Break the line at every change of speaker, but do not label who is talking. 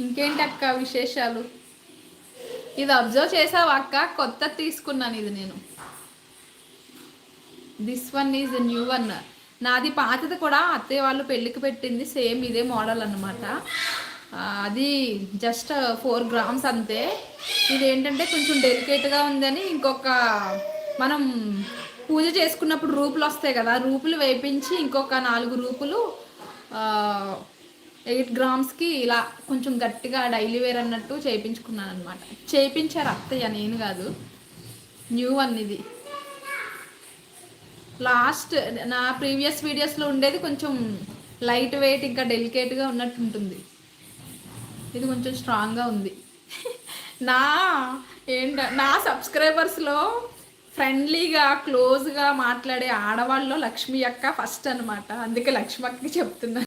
ఇంకేంటి అక్క విశేషాలు? ఇది అబ్జర్వ్ చేసావా అక్క? కొత్త తీసుకున్నాను ఇది నేను. This one is new one. నాది పాతది కూడా అత్తయ్య వాళ్ళు పెళ్ళికి పెట్టింది, సేమ్ ఇదే మోడల్ అనమాట. అది జస్ట్ 4 గ్రామ్స్ అంతే. ఇది ఏంటంటే కొంచెం డెలికేట్గా ఉందని ఇంకొక మనం పూజ చేసుకున్నప్పుడు రూపులు వస్తాయి కదా, రూపులు వేయించి ఇంకొక 4 రూపులు 8 గ్రామ్స్కి ఇలా కొంచెం గట్టిగా డైలీ వేర్ అన్నట్టు చేయించుకున్నాను అనమాట. చేయించారు అత్తయ్య, నేను కాదు. న్యూ వన్ ఇది. లాస్ట్ నా ప్రీవియస్ వీడియోస్లో ఉండేది కొంచెం లైట్ వెయిట్ ఇంకా డెలికేట్గా ఉన్నట్టు ఉంటుంది. ఇది కొంచెం స్ట్రాంగ్గా ఉంది. నా నా సబ్స్క్రైబర్స్లో ఫ్రెండ్లీగా క్లోజ్గా మాట్లాడే ఆడవాళ్ళలో లక్ష్మి అక్క ఫస్ట్ అనమాట. అందుకే లక్ష్మి అక్కకి చెప్తున్నా.